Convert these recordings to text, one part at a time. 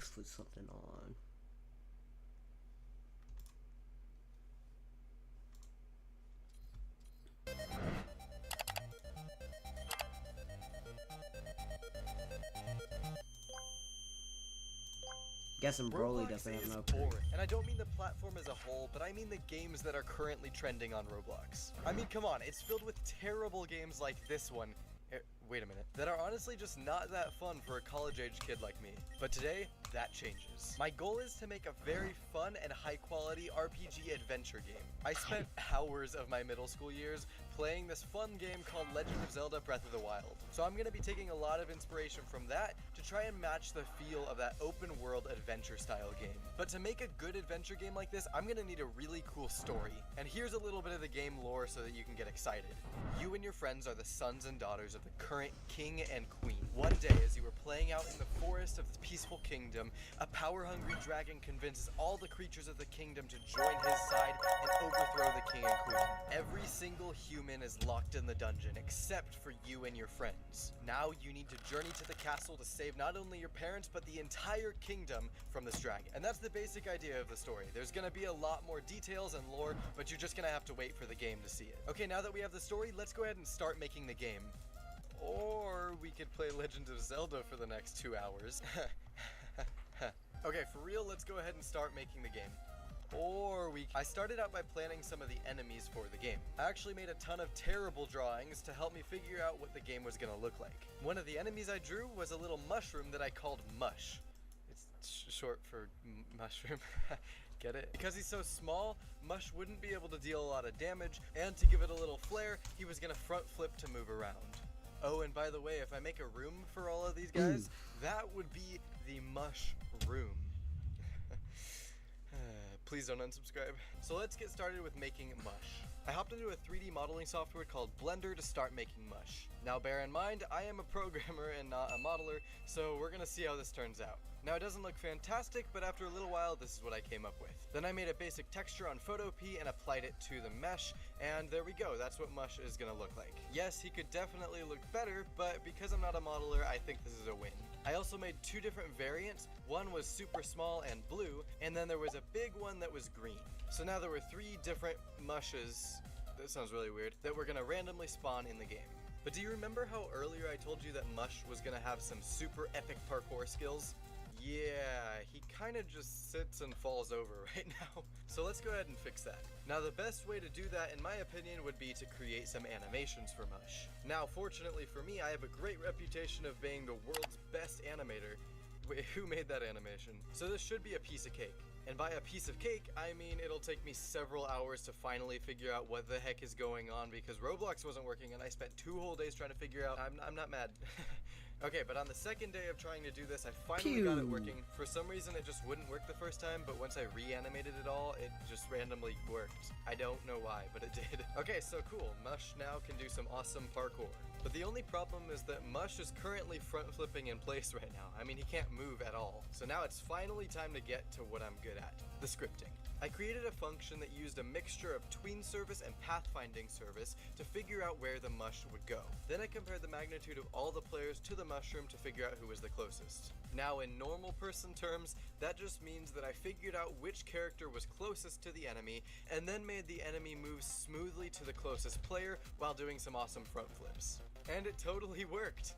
must put something on. Guessing Broly doesn't have no. Boring. And I don't mean the platform as a whole, but I mean the games that are currently trending on Roblox. I mean, come on, it's filled with terrible games like this one. Wait a minute. That are honestly just not that fun for a college-age kid like me. But today, that changes. My goal is to make a very fun and high-quality RPG adventure game. I spent hours of my middle school years playing this fun game called Legend of Zelda Breath of the Wild. So I'm going to be taking a lot of inspiration from that to try and match the feel of that open world adventure style game. But to make a good adventure game like this, I'm going to need a really cool story. And here's a little bit of the game lore so that you can get excited. You and your friends are the sons and daughters of the current king and queen. One day, as you were playing out in the forest of the peaceful kingdom, a power-hungry dragon convinces all the creatures of the kingdom to join his side and overthrow the king and queen. Every single human is locked in the dungeon, except for you and your friends. Now you need to journey to the castle to save not only your parents, but the entire kingdom from this dragon. And that's the basic idea of the story. There's gonna be a lot more details and lore, but you're just gonna have to wait for the game to see it. Okay, now that we have the story, let's go ahead and start making the game. Or we could play Legend of Zelda for the next 2 hours. Okay, for real, let's go ahead and start making the game. I started out by planning some of the enemies for the game. I actually made a ton of terrible drawings to help me figure out what the game was gonna look like. One of the enemies I drew was a little mushroom that I called Mush. It's short for mushroom. Get it? Because he's so small, Mush wouldn't be able to deal a lot of damage, and to give it a little flair, he was gonna front flip to move around. Oh, and by the way, if I make a room for all of these guys, that would be the Mush room. Please don't unsubscribe. So let's get started with making Mush. I hopped into a 3D modeling software called Blender to start making Mush. Now bear in mind, I am a programmer and not a modeler, so we're gonna see how this turns out. Now it doesn't look fantastic, but after a little while, this is what I came up with. Then I made a basic texture on Photopea and applied it to the mesh, and there we go, that's what Mush is gonna look like. Yes, he could definitely look better, but because I'm not a modeler, I think this is a win. I also made 2 different variants. One was super small and blue, and then there was a big one that was green. So now there were 3 different mushes, that sounds really weird, that were gonna randomly spawn in the game. But do you remember how earlier I told you that Mush was gonna have some super epic parkour skills? Yeah, he kind of just sits and falls over right now. So let's go ahead and fix that. Now the best way to do that, in my opinion, would be to create some animations for Mush. Now fortunately for me, I have a great reputation of being the world's best animator. Wait, who made that animation? So this should be a piece of cake. And by a piece of cake, I mean it'll take me several hours to finally figure out what the heck is going on because Roblox wasn't working and I spent 2 whole days trying to figure out. I'm not mad. Okay, but on the second day of trying to do this, I finally got it working. For some reason, it just wouldn't work the first time, but once I reanimated it all, it just randomly worked. I don't know why, but it did. Okay, so cool. Mush now can do some awesome parkour. But the only problem is that Mush is currently front flipping in place right now. I mean, he can't move at all. So now it's finally time to get to what I'm good at, the scripting. I created a function that used a mixture of tween service and pathfinding service to figure out where the mush would go. Then I compared the magnitude of all the players to the mushroom to figure out who was the closest. Now in normal person terms, that just means that I figured out which character was closest to the enemy and then made the enemy move smoothly to the closest player while doing some awesome front flips. And it totally worked.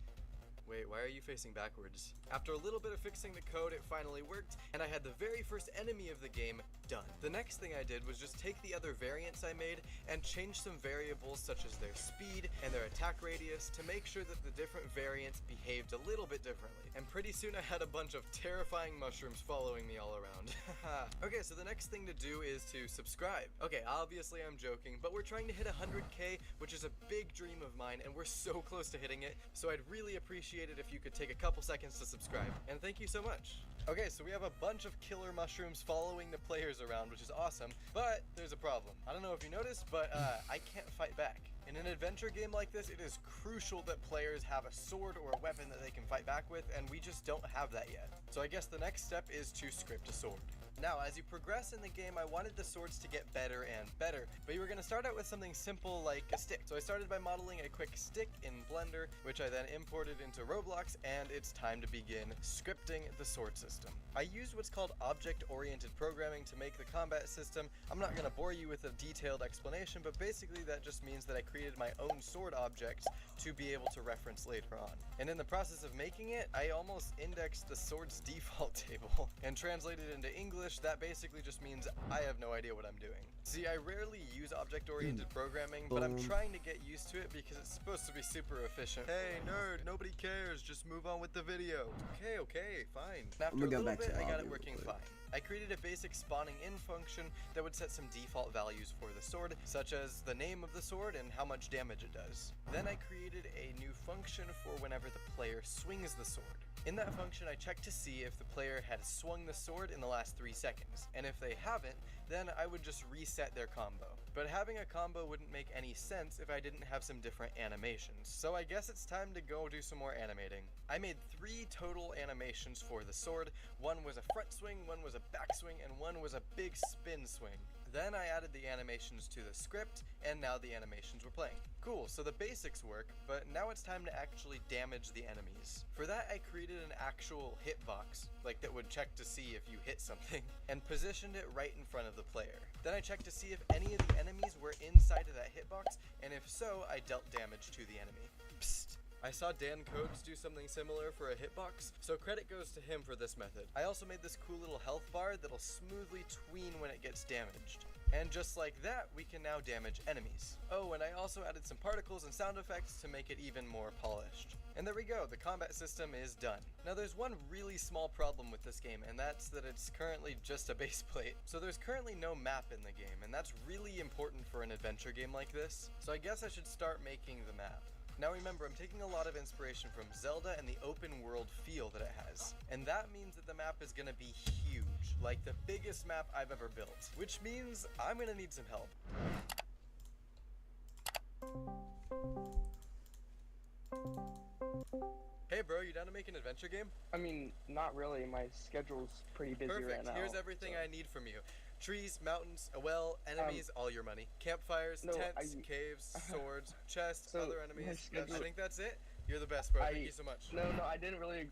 Wait, why are you facing backwards? After a little bit of fixing the code, it finally worked, and I had the very first enemy of the game done. The next thing I did was just take the other variants I made and change some variables such as their speed and their attack radius to make sure that the different variants behaved a little bit differently. And pretty soon I had a bunch of terrifying mushrooms following me all around. Okay, so the next thing to do is to subscribe. Okay, obviously I'm joking, but we're trying to hit 100K, which is a big dream of mine, and we're so close to hitting it, so I'd really appreciate it if you could take a couple seconds to subscribe, and thank you so much. Okay, so we have a bunch of killer mushrooms following the players around, which is awesome, but there's a problem. I don't know if you noticed, but I can't fight back. In an adventure game like this, it is crucial that players have a sword or a weapon that they can fight back with, and we just don't have that yet. So I guess the next step is to script a sword. Now, as you progress in the game, I wanted the swords to get better and better, but you were going to start out with something simple like a stick. So I started by modeling a quick stick in Blender, which I then imported into Roblox, and it's time to begin scripting the sword system. I used what's called object-oriented programming to make the combat system. I'm not going to bore you with a detailed explanation, but basically that just means that I created my own sword objects to be able to reference later on. And in the process of making it, I almost indexed the sword's default table and translated it into English. That basically just means I have no idea what I'm doing. See, I rarely use object-oriented programming, but I'm trying to get used to it because it's supposed to be super efficient. Hey, nerd, nobody cares. Just move on with the video. Okay, fine. After a little bit, I got it working fine. I created a basic spawning in function that would set some default values for the sword, such as the name of the sword and how much damage it does. Then I created a new function for whenever the player swings the sword. In that function, I checked to see if the player had swung the sword in the last 3 seconds, and if they haven't, then I would just reset their combo. But having a combo wouldn't make any sense if I didn't have some different animations, so I guess it's time to go do some more animating. I made 3 total animations for the sword. One was a front swing, one was a back swing, and one was a big spin swing. Then I added the animations to the script, and now the animations were playing. Cool, so the basics work, but now it's time to actually damage the enemies. For that, I created an actual hitbox, like that would check to see if you hit something, and positioned it right in front of the player. Then I checked to see if any of the enemies were inside of that hitbox, and if so, I dealt damage to the enemy. Psst. I saw Dan Codes do something similar for a hitbox, so credit goes to him for this method. I also made this cool little health bar that'll smoothly tween when it gets damaged. And just like that, we can now damage enemies. Oh, and I also added some particles and sound effects to make it even more polished. And there we go, the combat system is done. Now there's one really small problem with this game, and that's that it's currently just a base plate. So there's currently no map in the game, and that's really important for an adventure game like this. So I guess I should start making the map. Now remember, I'm taking a lot of inspiration from Zelda and the open world feel that it has. And that means that the map is gonna be huge, like the biggest map I've ever built. Which means I'm gonna need some help. Hey bro, you down to make an adventure game? I mean, not really. My schedule's pretty busy right now. Here's everything I need from you. Trees, mountains, a well, enemies, all your money. Campfires, tents, caves, swords, chests, other enemies. I think that's it. You're the best, bro. Thank you so much. No, I didn't really.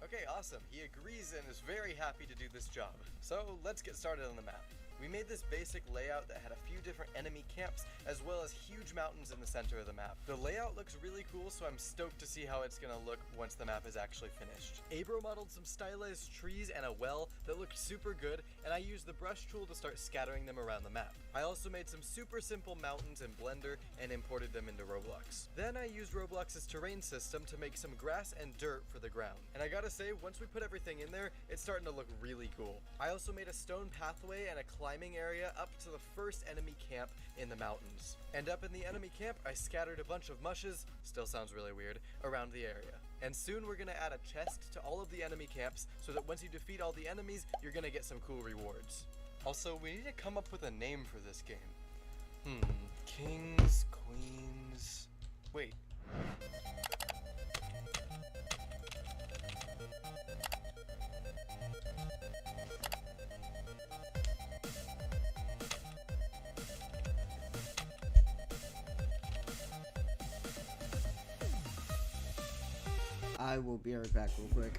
Okay, awesome. He agrees and is very happy to do this job. So let's get started on the map. We made this basic layout that had a few different enemy camps, as well as huge mountains in the center of the map. The layout looks really cool, so I'm stoked to see how it's gonna look once the map is actually finished. Abro modeled some stylized trees and a well that looked super good, and I used the brush tool to start scattering them around the map. I also made some super simple mountains in Blender and imported them into Roblox. Then I used Roblox's terrain system to make some grass and dirt for the ground. And I gotta say, once we put everything in there, it's starting to look really cool. I also made a stone pathway and a climbing area up to the first enemy camp in the mountains. And up in the enemy camp, I scattered a bunch of mushes, still sounds really weird, around the area. And soon we're gonna add a chest to all of the enemy camps so that once you defeat all the enemies, you're gonna get some cool rewards. Also, we need to come up with a name for this game. Kings, Queens... Wait. I will be right back real quick.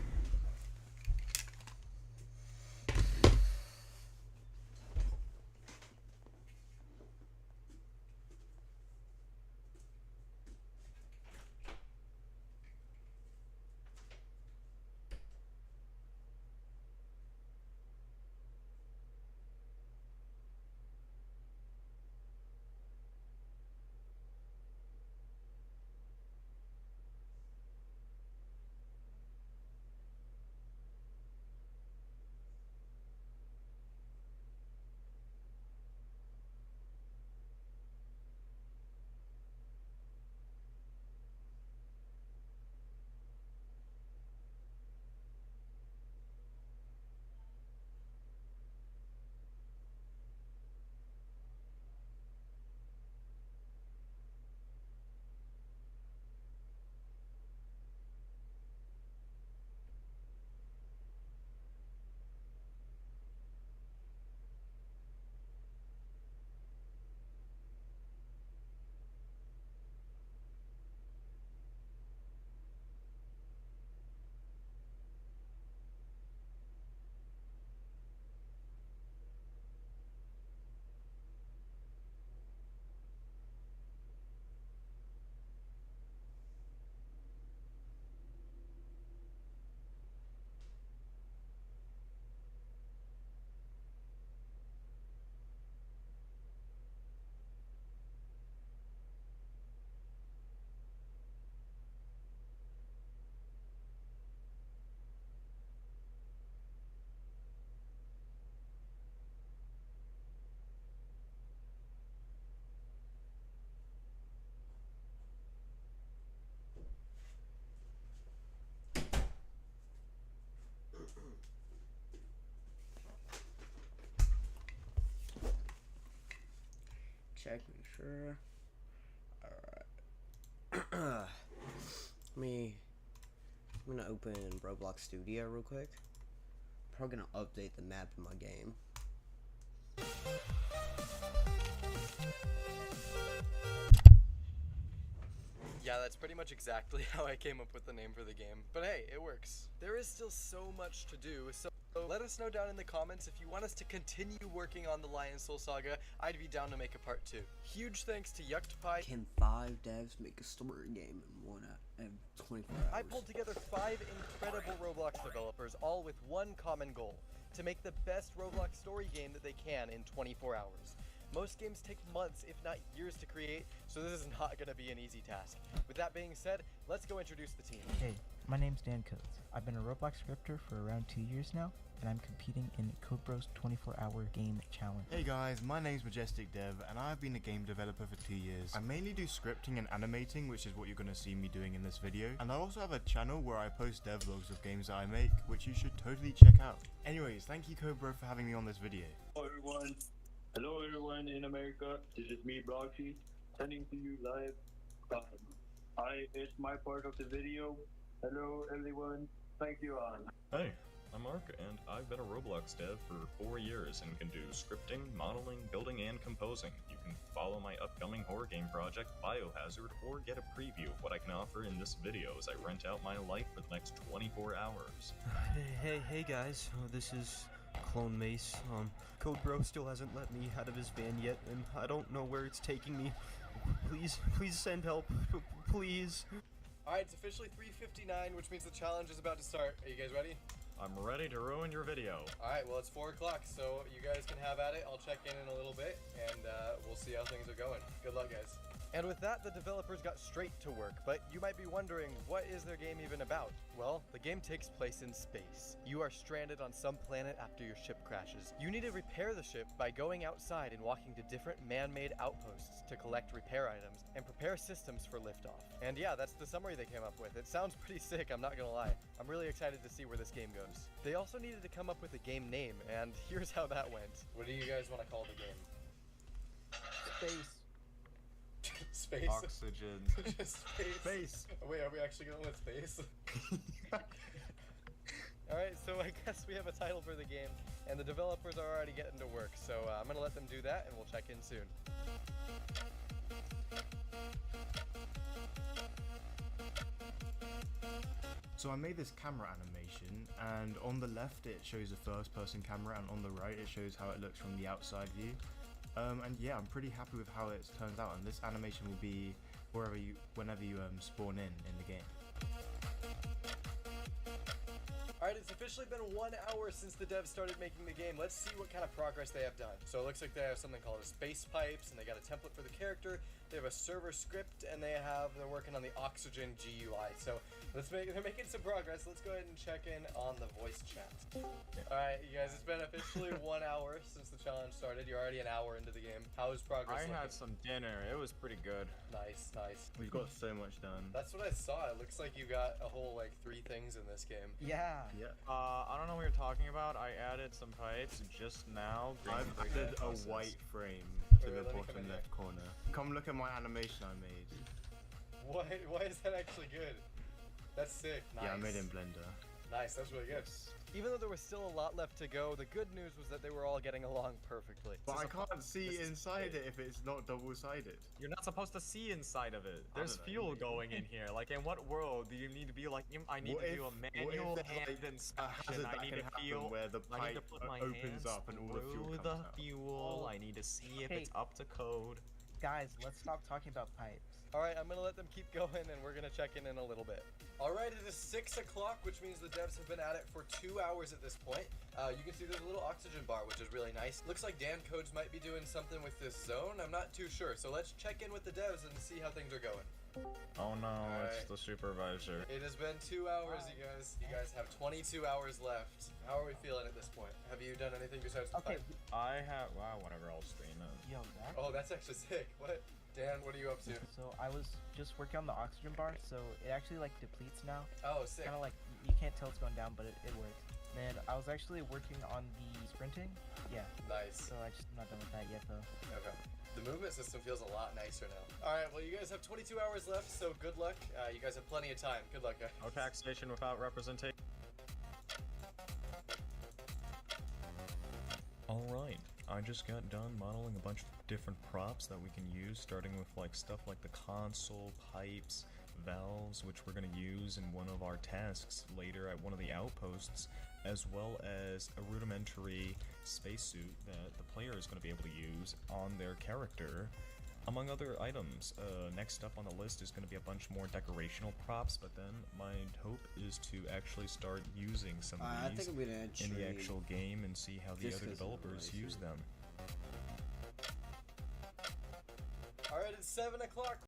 check, make sure. Alright. I'm gonna open Roblox Studio real quick. Probably gonna update the map in my game. Yeah, that's pretty much exactly how I came up with the name for the game. But hey, it works. There is still so much to do, so let us know down in the comments if you want us to continue working on the Lion Soul Saga. I'd be down to make a part 2. Huge thanks to YuckedPie. Can 5 devs make a story game in 24 hours? I pulled together 5 incredible Roblox developers, all with one common goal: to make the best Roblox story game that they can in 24 hours. Most games take months, if not years, to create, so this is not going to be an easy task. With that being said, let's go introduce the team. Hey, my name's Dan Coates. I've been a Roblox scripter for around 2 years now, and I'm competing in CodeBro's 24-hour game challenge. Hey guys, my name's Majestic Dev, and I've been a game developer for 2 years. I mainly do scripting and animating, which is what you're going to see me doing in this video. And I also have a channel where I post devlogs of games that I make, which you should totally check out. Anyways, thank you CodeBro for having me on this video. Hello everyone in America, this is me Broxy, sending to you live. It's my part of the video. Hello everyone, thank you all. Hey, I'm Mark, and I've been a Roblox dev for 4 years and can do scripting, modeling, building, and composing. You can follow my upcoming horror game project, Biohazard, or get a preview of what I can offer in this video as I rent out my life for the next 24 hours. Hey guys, this is Clone Mace. CodeBro still hasn't let me out of his van yet, and I don't know where it's taking me. Please send help, please. Alright, it's officially 3:59, which means the challenge is about to start. Are you guys ready? I'm ready to ruin your video. Alright, well it's 4 o'clock, so you guys can have at it. I'll check in a little bit, and we'll see how things are going. Good luck, guys. And with that, the developers got straight to work, but you might be wondering, what is their game even about? Well, the game takes place in space. You are stranded on some planet after your ship crashes. You need to repair the ship by going outside and walking to different man-made outposts to collect repair items and prepare systems for liftoff. And yeah, that's the summary they came up with. It sounds pretty sick, I'm not gonna lie. I'm really excited to see where this game goes. They also needed to come up with a game name, and here's how that went. What do you guys want to call the game? Space. Space? Oxygen. Just space. Space. Wait, are we actually going with space? Alright, so I guess we have a title for the game, and the developers are already getting to work, so I'm gonna let them do that, and we'll check in soon. So I made this camera animation, and on the left it shows a first-person camera, and on the right it shows how it looks from the outside view. And yeah, I'm pretty happy with how it turns out, and this animation will be whenever you spawn in the game. Alright, it's officially been 1 hour since the devs started making the game. Let's see what kind of progress they have done. So it looks like they have something called a space pipes, and they got a template for the character. They have a server script, and they're working on the Oxygen GUI. So they're making some progress. Let's go ahead and check in on the voice chat. Alright, you guys, it's been officially 1 hour since the challenge started. You're already an hour into the game. How's progress looking? I had some dinner. It was pretty good. Nice, nice. We've got so much done. That's what I saw. It looks like you got a whole, 3 things in this game. Yeah. Yeah. I don't know what you're talking about. I added some pipes just now. I've added a white frame to Wait, the let me come bottom in left corner. Come look at my animation I made. Why is that actually good? That's sick. Nice. Yeah, I made it in Blender. Nice, that's really good. Even though there was still a lot left to go, the good news was that they were all getting along perfectly. But I can't see inside it if it's not double-sided. You're not supposed to see inside of it. There's know, fuel maybe. going in here. Like, in what world do you need to be like, I need What to if- do a what if manual there's, hand like, a inspection. hazard I that need can to happen feel. where the I need to pipe put my opens hands up and all the fuel through comes the out. fuel. I need to see if Hey. it's up to code. Guys, let's stop talking about pipes. Alright, I'm gonna let them keep going and we're gonna check in a little bit. Alright, it is 6 o'clock, which means the devs have been at it for 2 hours at this point. You can see there's a little oxygen bar, which is really nice. Looks like Dan Codes might be doing something with this zone. I'm not too sure. So let's check in with the devs and see how things are going. Oh no, Alright. it's the supervisor. It has been 2 hours, you guys. You guys have 22 hours left. How are we feeling at this point? Have you done anything besides the Okay. pipe? I have, wow, whatever, I'll stream it. Yo, that. Oh, that's actually sick. What? Dan, what are you up to? So I was just working on the oxygen bar, so it actually depletes now. Oh, sick. Kind of you can't tell it's going down, but it works. And I was actually working on the sprinting. Yeah. Nice. So I'm not done with that yet though. Okay. The movement system feels a lot nicer now. Alright, well you guys have 22 hours left, so good luck. You guys have plenty of time. Good luck, guys. No taxation without representation. Alright, I just got done modeling a bunch of different props that we can use, starting with like stuff like the console, pipes, valves, which we're going to use in one of our tasks later at one of the outposts, as well as a rudimentary spacesuit that the player is going to be able to use on their character, among other items. Next up on the list is going to be a bunch more decorational props, but then my hope is to actually start using some I of these think I'm gonna in the trade actual game and see how the just other 'cause of the developers laser. use them. Alright, it's 7 o'clock.